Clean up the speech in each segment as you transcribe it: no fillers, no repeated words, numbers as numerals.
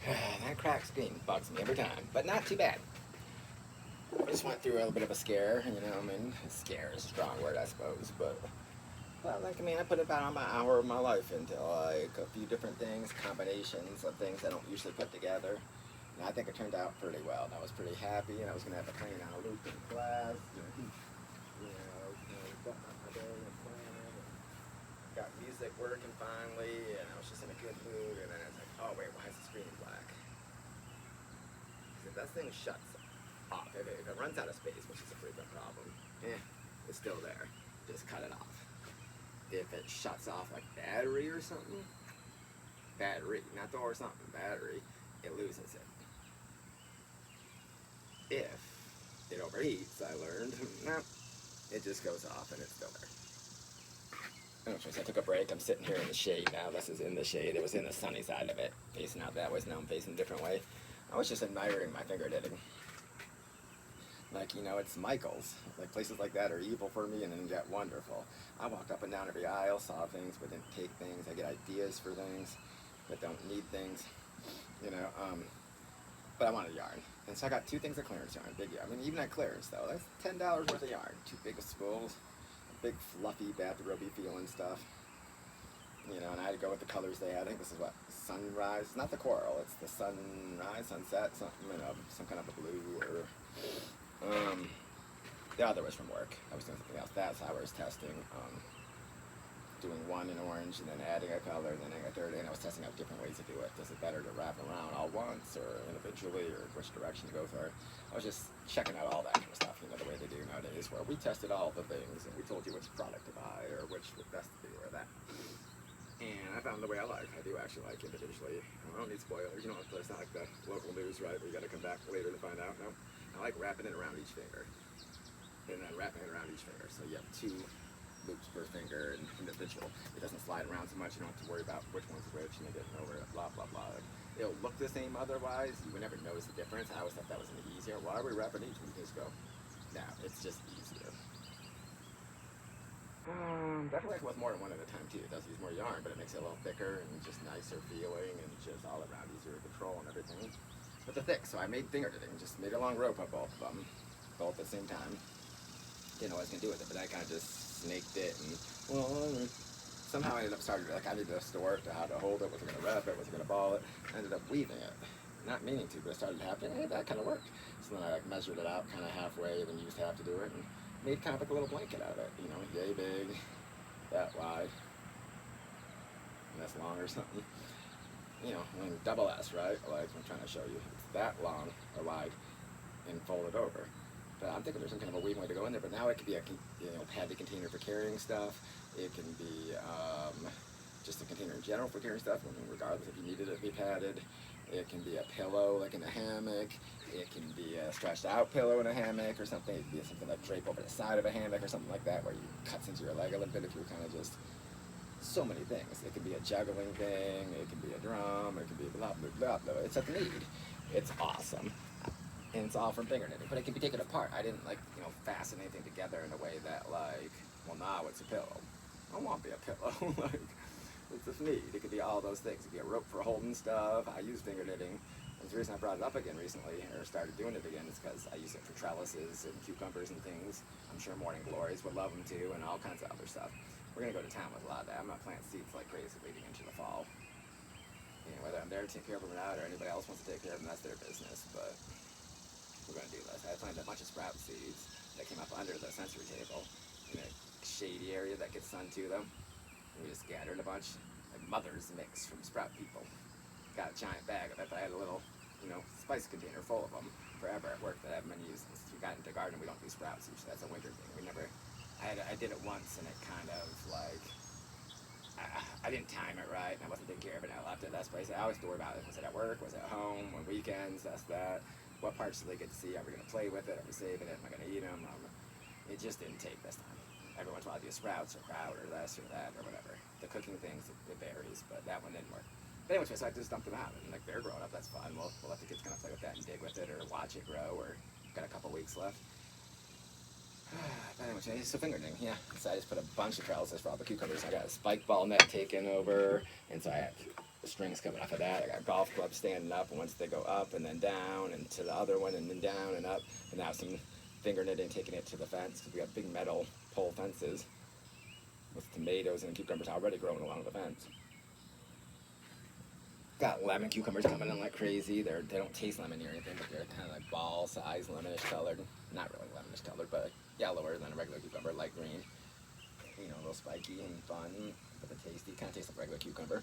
That cracked screen bugs me every time, but not too bad. I just went through a little bit of a scare, you know. I mean, scare is a strong word, I suppose, but well, like, I mean, I put about an hour of my life into like a few different things, combinations of things I don't usually put together. And I think it turned out pretty well. And I was pretty happy, and I was gonna have a clean out loop in class. Button up my day and planning, and got music working finally, and I was just in a good mood. And then I was like, oh wait, why is the screen black? Because if that thing shuts off, if it runs out of space, which is a frequent problem, it's still there. Just cut it off. If it shuts off like battery or something, battery, not door or something, battery, it loses it. If it overheats, I learned, no, it just goes off and it's still there. Anyways, I took a break. I'm sitting here in the shade now. This is in the shade. It was in the sunny side of it, facing out that way. Now I'm facing a different way. I was just admiring my finger knitting. Like, you know, it's Michael's. Like, places like that are evil for me and then yet wonderful. I walked up and down every aisle, saw things, but didn't take things. I get ideas for things, but don't need things, you know. But I wanted yarn. And so I got two things of clearance yarn, big yarn. I mean, even at clearance, though, that's $10 worth of yarn. Two big spools, big fluffy bathrobe-y feeling stuff. You know, and I had to go with the colors they had. I think this is what, sunrise, not the coral, it's the sunrise, sunset, something, you know, some kind of a blue or... the other was from work. I was doing something else. That's how I was testing. Doing one in orange and then adding a color and then adding a third, and I was testing out different ways to do it. Is it better to wrap around all once or individually, or which direction to go for? I was just checking out all that kind of stuff, you know, the way they do nowadays, where we tested all the things and we told you which product to buy or which was best to do or that. And I found the way I like. I do actually like individually. I don't need spoilers. You know, it's not like the local news, right, where you got to come back later to find out. No, I like wrapping it around each finger. And then wrapping it around each finger. So you have two loops per finger and individual. It doesn't slide around so much. You don't have to worry about which one's which and you get nowhere, blah, blah, blah. It'll look the same otherwise. You would never notice the difference. I always thought that was easier. Why are we wrapping each one? You just go, no, it's just easier. Definitely with more than one at a time too. It does use more yarn, but it makes it a little thicker and just nicer feeling and just all around easier to control and everything. But the thick, so I made finger knitting, just made a long rope of both of them, both at the same time. Didn't know what I was gonna do with it, but I kind of just snaked it and well, somehow I ended up starting like I needed a store to how to hold it, was I gonna wrap it, was I gonna ball it. I ended up weaving it, not meaning to, but it started happening. Hey, that kind of worked. So then I like measured it out kind of halfway, then used half to do it, and made kind of like a little blanket out of it. You know, yay big, that wide, and that's long or something. You know, I mean, double S, right? Like I'm trying to show you, it's that long or wide, and folded over. But I'm thinking there's some kind of a weaving way to go in there. But now it could be a padded container for carrying stuff. It can be just a container in general for carrying stuff. I mean, regardless if you needed it to be padded. It can be a pillow like in a hammock. It can be a stretched out pillow in a hammock or something. It can be something like drape over the side of a hammock or something like that where you cuts into your leg a little bit if you're kind of just so many things. It can be a juggling thing. It can be a drum. It can be blah blah blah blah. It's a need. It's awesome. And it's all from finger knitting, but it can be taken apart. I didn't fasten anything together in a way that well now it's a pillow. I won't be a pillow. Like it's just neat. It could be all those things. It could be a rope for holding stuff. I use finger knitting. And the reason I brought it up again recently, or started doing it again, is because I use it for trellises and cucumbers and things. I'm sure morning glories would love them too, and all kinds of other stuff. We're gonna go to town with a lot of that. I'm gonna plant seeds like crazy leading into the fall. Whether I'm there to take care of them or not, or anybody else wants to take care of them, that's their business. But we're going to do this. I planted a bunch of sprout seeds that came up under the sensory table in a shady area that gets sun to them. And we just gathered a bunch, like mother's mix from sprout people. Got a giant bag of it, but I had a little, spice container full of them forever at work that I haven't been using. Since we got into the garden, we don't do sprouts usually. That's a winter thing. I did it once and it kind of I didn't time it right and I wasn't taking care of it and I left it. That's place. I always worry about it. Was it at work? Was it at home? On weekends? That's that. What parts do they get to see? Are we going to play with it? Are we saving it? Am I going to eat them? It just didn't take this time. Every once in a while I do sprouts or kraut or this or that or whatever. The cooking things, it varies, but that one didn't work. But anyway, so I just dumped them out. And they're growing up, that's fun. We'll let the kids kind of play with that and dig with it or watch it grow or got a couple weeks left. But anyway, so finger knitting, yeah. So I just put a bunch of trellises for all the cucumbers. I got a spike ball net taken over, and so I had the strings coming off of that. I got golf clubs standing up, and once they go up and then down, and to the other one, and then down and up, and now some finger knitting, taking it to the fence, because we got big metal pole fences with tomatoes and cucumbers already growing along the fence. Got lemon cucumbers coming in like crazy. They don't taste lemony or anything, but they're kind of like ball size, lemonish colored. Not really lemonish colored, but yellower than a regular cucumber, light green. You know, a little spiky and fun, but they're tasty. Kind of tastes like regular cucumber.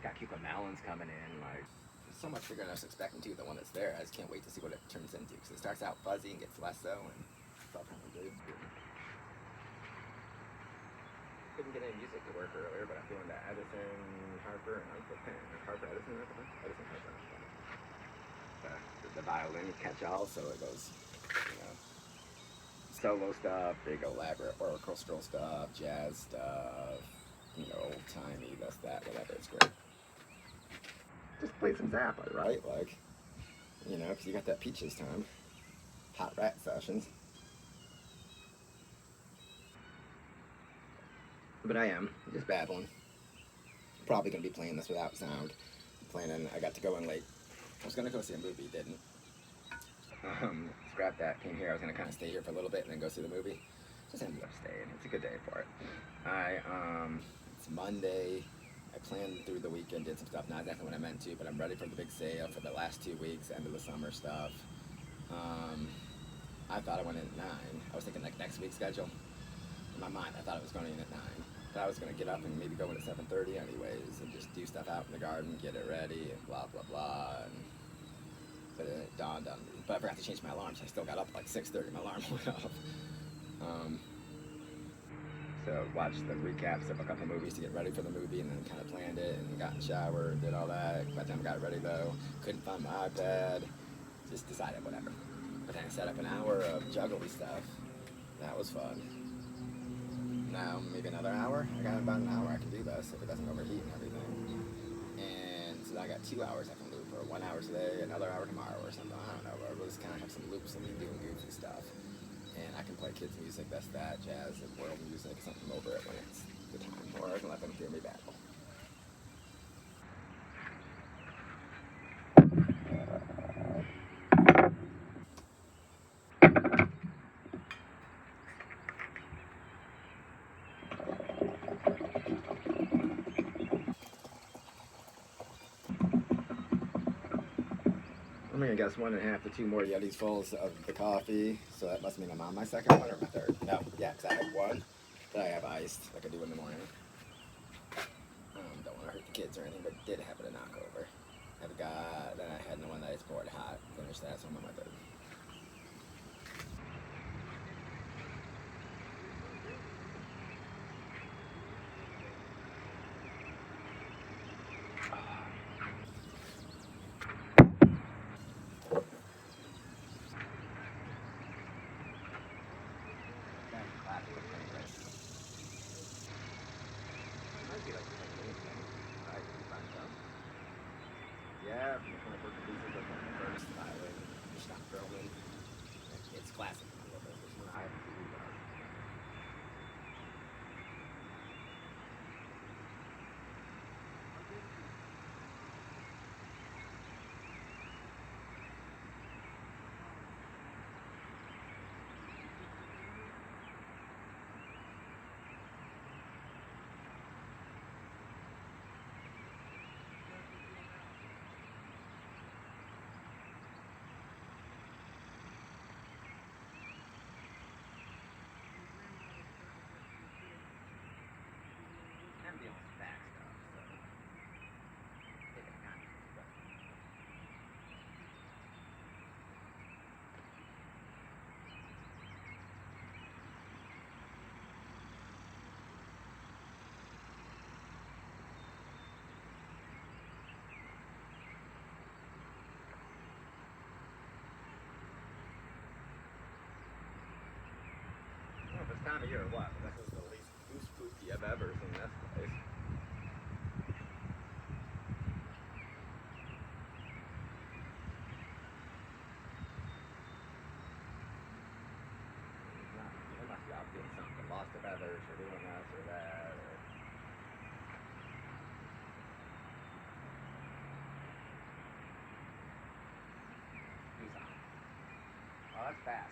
Got cucumber melons coming in, like so much bigger than I was expecting too. The one that's there, I just can't wait to see what it turns into, because it starts out fuzzy and gets less so, and it's all kind of good. Couldn't get any music to work earlier, but I'm doing the Edison Harper and Uncle Pen. Harper Edison, Edison Harper. The violin catch-all, so it goes, you know, solo stuff, big elaborate orchestral stuff, jazz stuff, you know, old timey, this, that, whatever. It's great. Just play some Zappa, right? Like, you know, because you got that Peaches time, Hot Rat Sessions. But I am just babbling. Probably gonna be playing this without sound. I got to go in late. I was gonna go see a movie, didn't. Scrapped that. Came here. I was gonna kind of stay here for a little bit and then go see the movie. Just ended up staying. It's a good day for it. It's Monday. I planned through the weekend, did some stuff. Not exactly what I meant to, but I'm ready for the big sale for the last 2 weeks, end of the summer stuff. I thought I went in at 9. I was thinking like next week's schedule. In my mind, I thought I was going in at 9. But I was going to get up and maybe go in at 7:30 anyways, and just do stuff out in the garden, get it ready, and blah, blah, blah. But it dawned on me. But I forgot to change my alarm, so I still got up at like 6:30. My alarm went off. So watched the recaps of a couple movies to get ready for the movie, and then kind of planned it, and got in the shower, did all that. By the time I got ready though, couldn't find my iPad. Just decided whatever. But then I set up an hour of juggly stuff. That was fun. Now maybe another hour. I got about an hour I can do this if it doesn't overheat and everything. And so I got 2 hours I can loop, or 1 hour today, another hour tomorrow, or something. I don't know. But we'll just kind of have some loops and me doing goofy stuff. And I can play kids music, that's that, jazz and world music, something over it when it's the time, or I can let them hear me battle. I'm gonna guess 1.5 to 2 more Yetis fulls of the coffee, so that must mean I'm on my second one or my third. No, yeah, because I have one that I have iced, like I do in the morning. Don't want to hurt the kids or anything, but did happen to knock over. Then I had the one that I just poured hot, finished that, so I'm on my third. Yeah, from the 24 pieces of the first violin, stock Perlman. It's classic. I love it. This one I absolutely love. Dealing with back stuff, so taking a conscious step. I don't know if it's time of year or what, but this is the least goose poopy I've ever seen this place. They must be out doing something, lost the feathers, or doing this or that, or that's fast.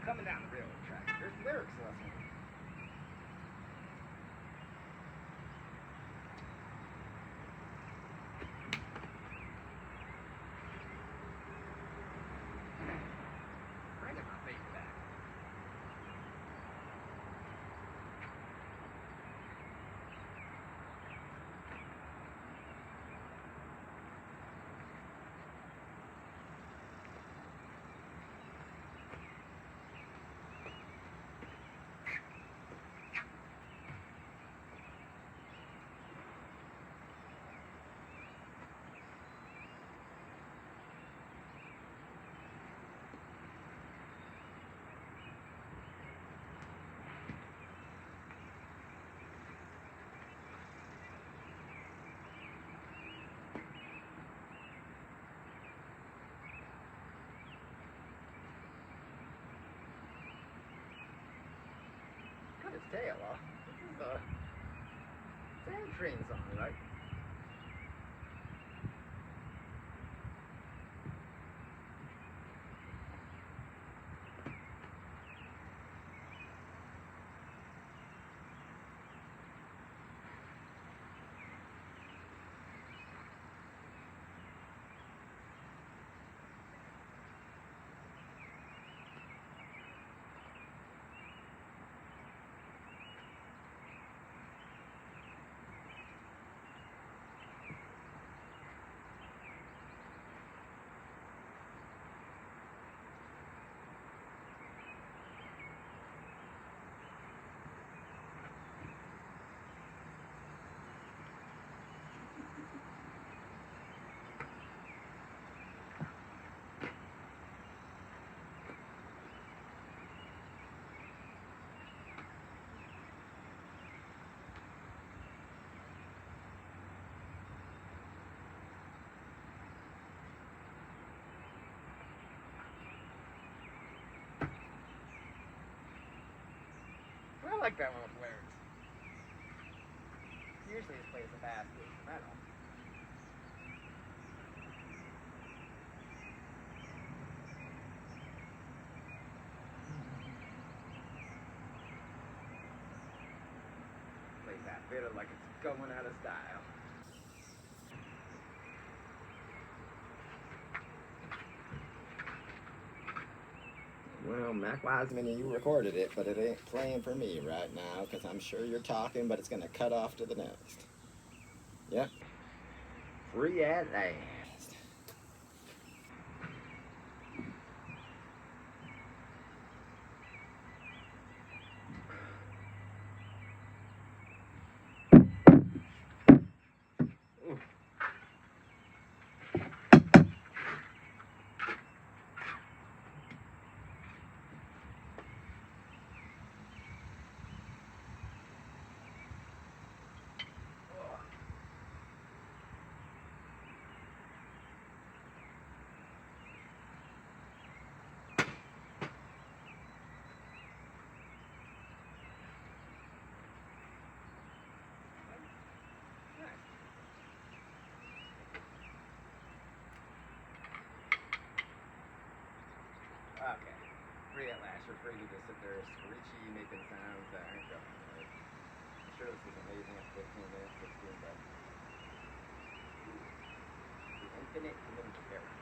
Coming down the railroad track. There's lyrics lesson. Bringing my baby back. Cut his tail off. This is a sand train song, right? I like that one with lyrics. Usually it plays a fast instrumental. Plays that bit of like it's going out of style. Well, Mac Wiseman, you recorded it, but it ain't playing for me right now because I'm sure you're talking, but it's going to cut off to the next. Yep. Free at last. free at last. You're free to just sit there screechy, making sounds that aren't going anywhere. I'm sure this is amazing at 15 minutes, 16, but the infinite human terror.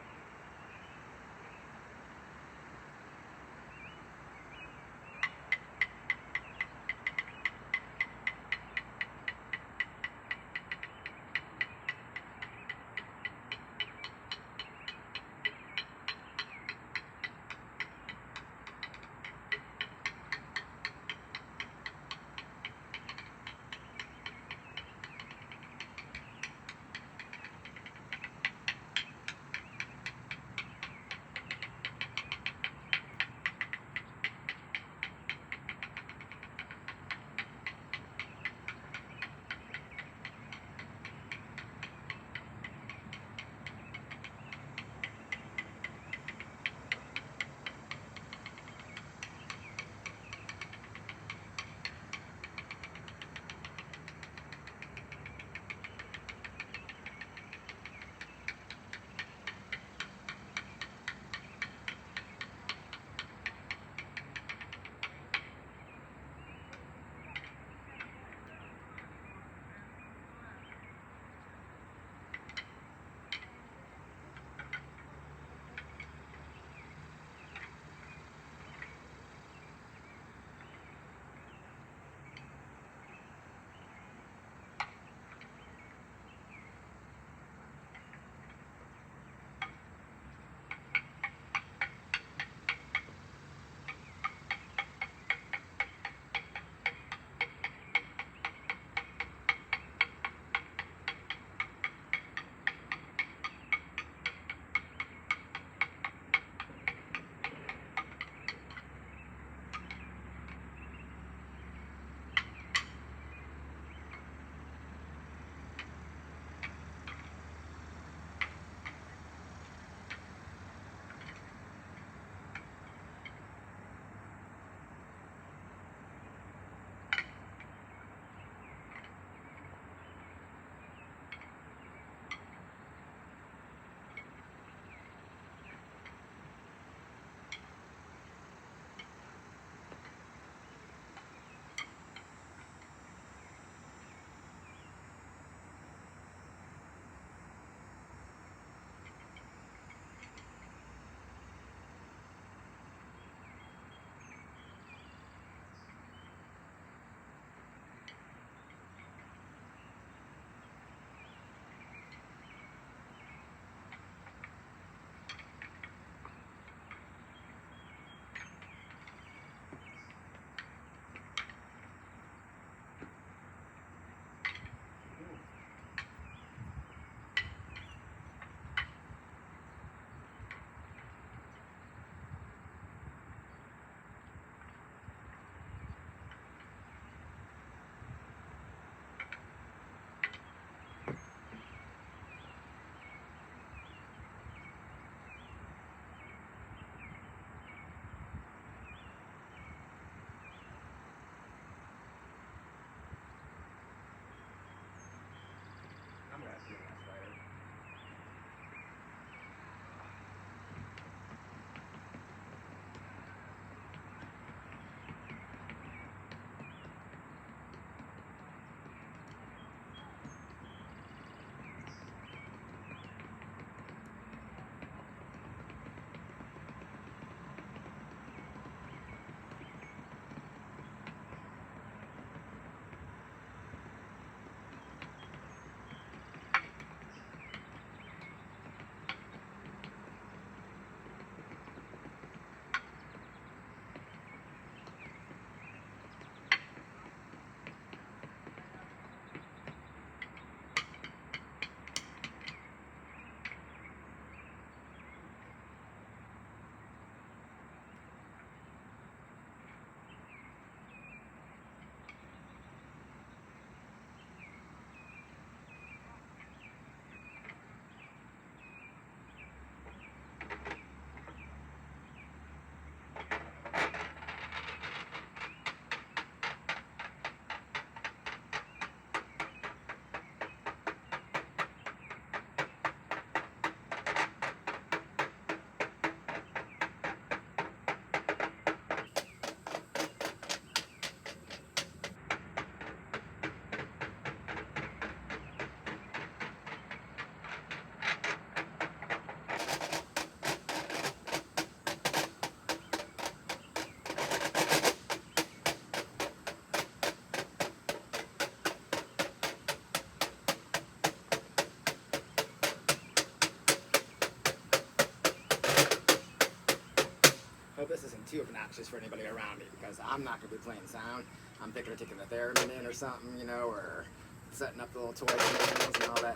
this isn't too obnoxious for anybody around me, because I'm not going to be playing sound. I'm thinking of taking the theremin in or something, you know, or setting up the little toy things and all that.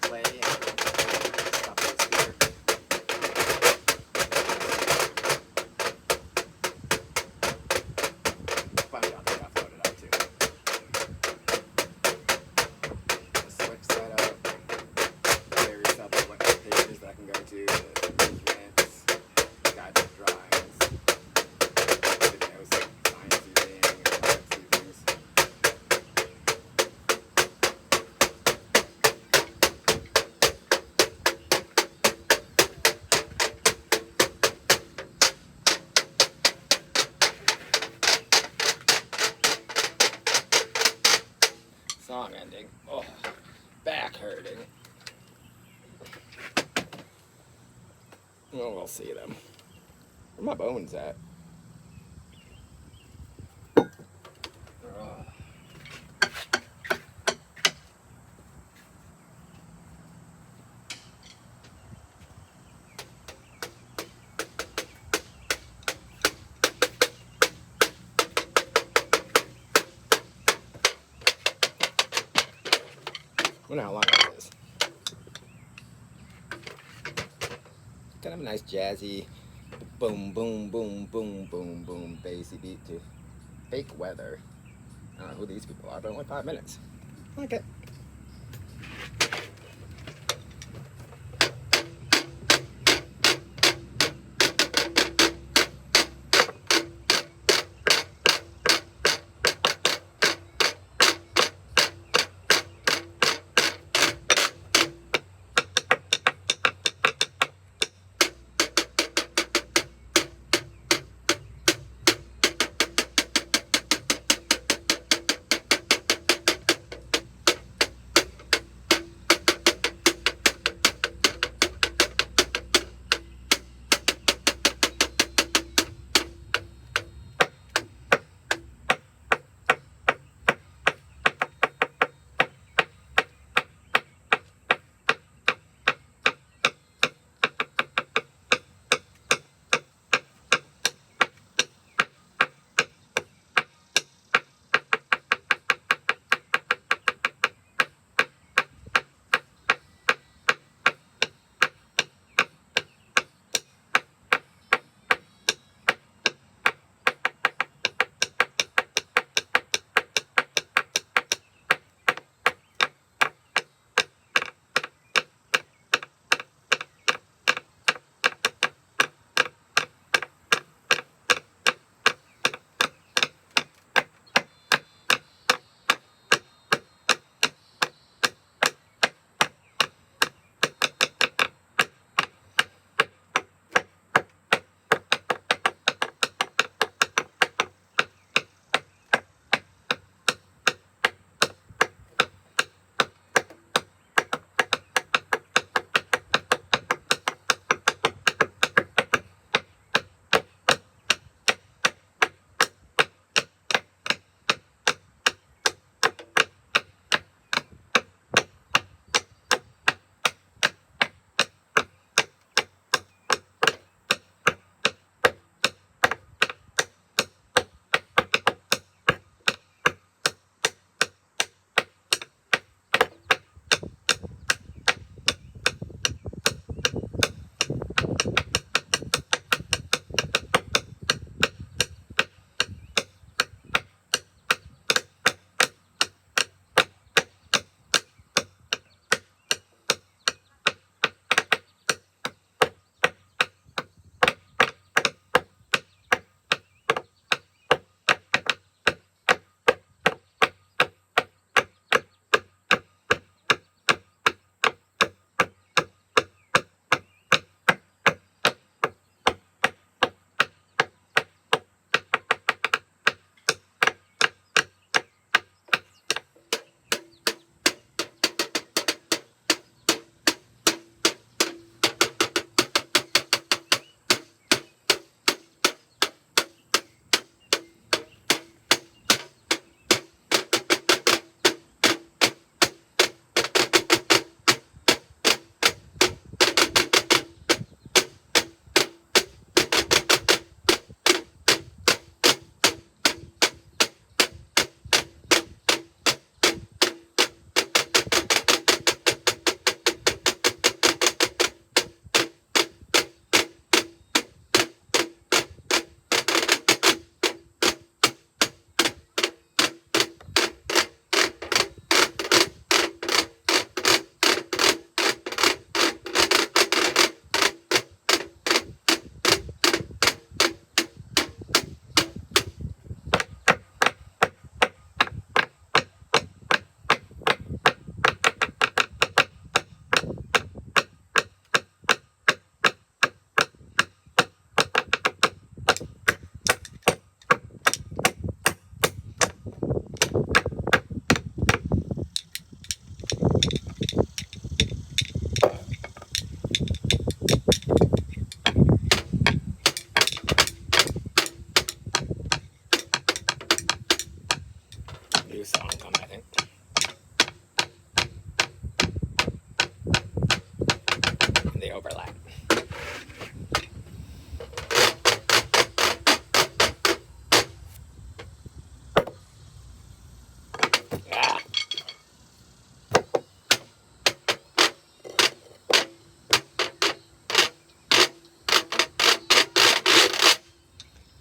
Play and stuff with the speaker. Funny how they got loaded up too. Just switch that up. Clear yourself up what pages that I can go to, the events, guided drawings, videos, sciencey things, artsy things. Song ending. Oh, back hurting. Oh, we'll see them. Where my bones at? Ugh. I wonder how long that is. Kind of a nice jazzy boom, boom, boom, boom, boom, boom, bassy beat to Fake Weather. I don't know who these people are, but only 5 minutes. I like it.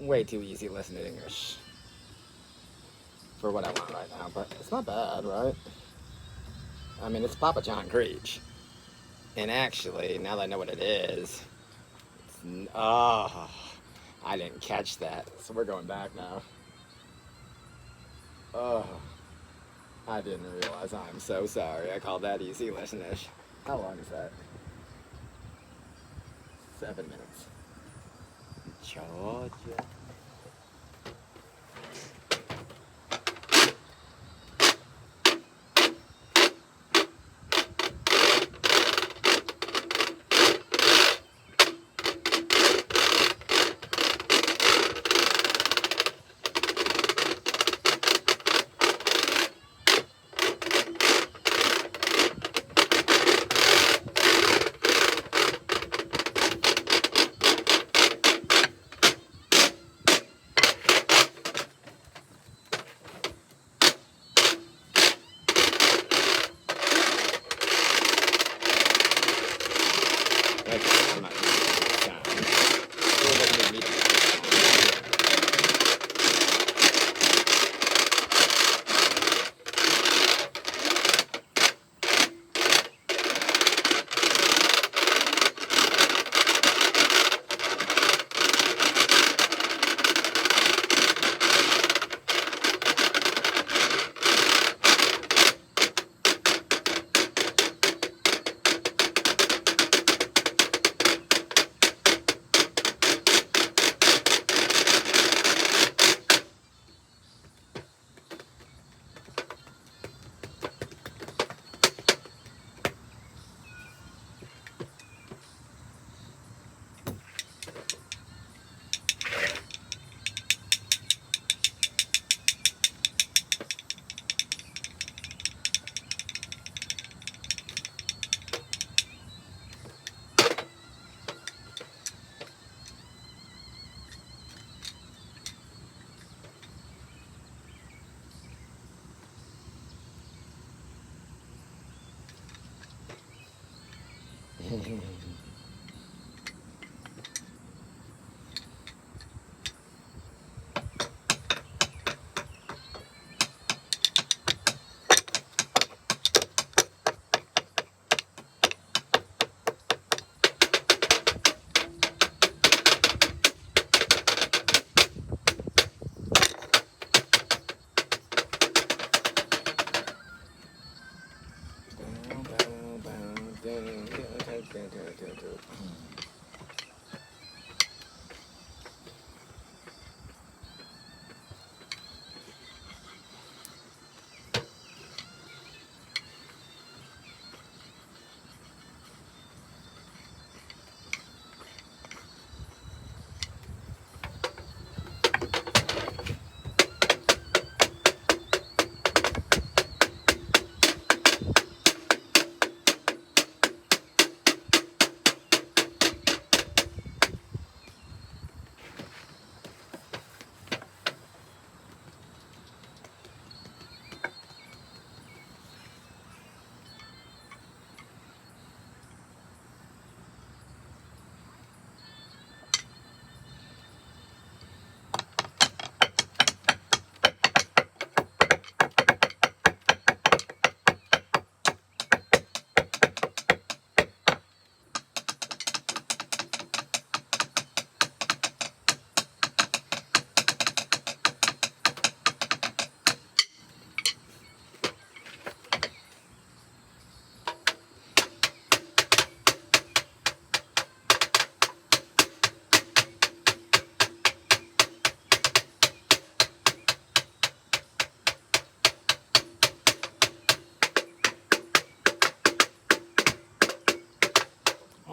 way too easy listening to English for what I want right now, but it's not bad, right? I mean, it's Papa John Creech. And actually, now that I know what it is, oh, I didn't catch that. So we're going back now. Oh, I didn't realize. I'm so sorry. I called that easy listening. How long is that? 7 minutes. Georgia.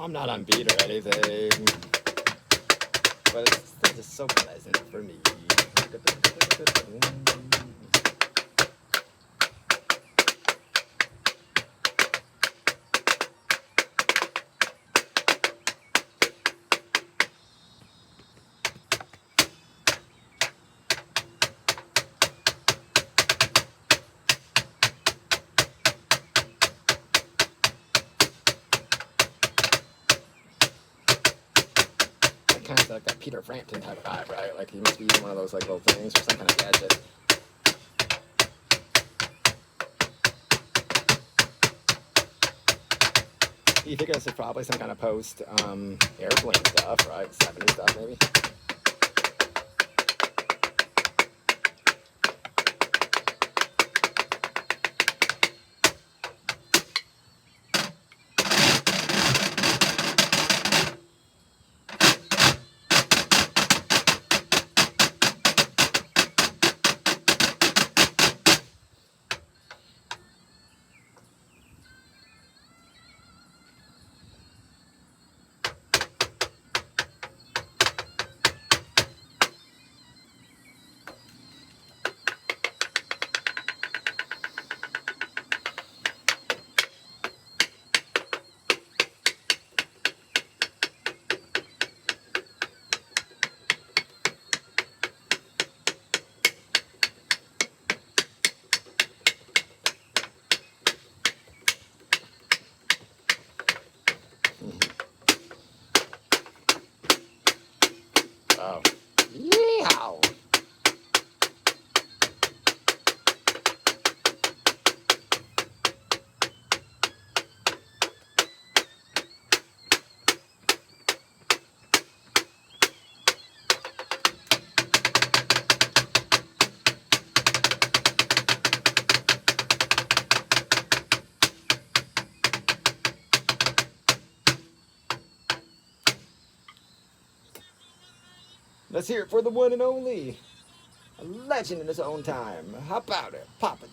I'm not on beat or anything, but it's still just so pleasant for me. kind of like that Peter Frampton type of vibe, right? Like he must be using one of those like little things or some kind of gadget. You figure this is probably some kind of post airplane stuff, right? 70s stuff maybe. Oh. Yeehaw! Let's hear it for the one and only. A legend in his own time. How about it, Papa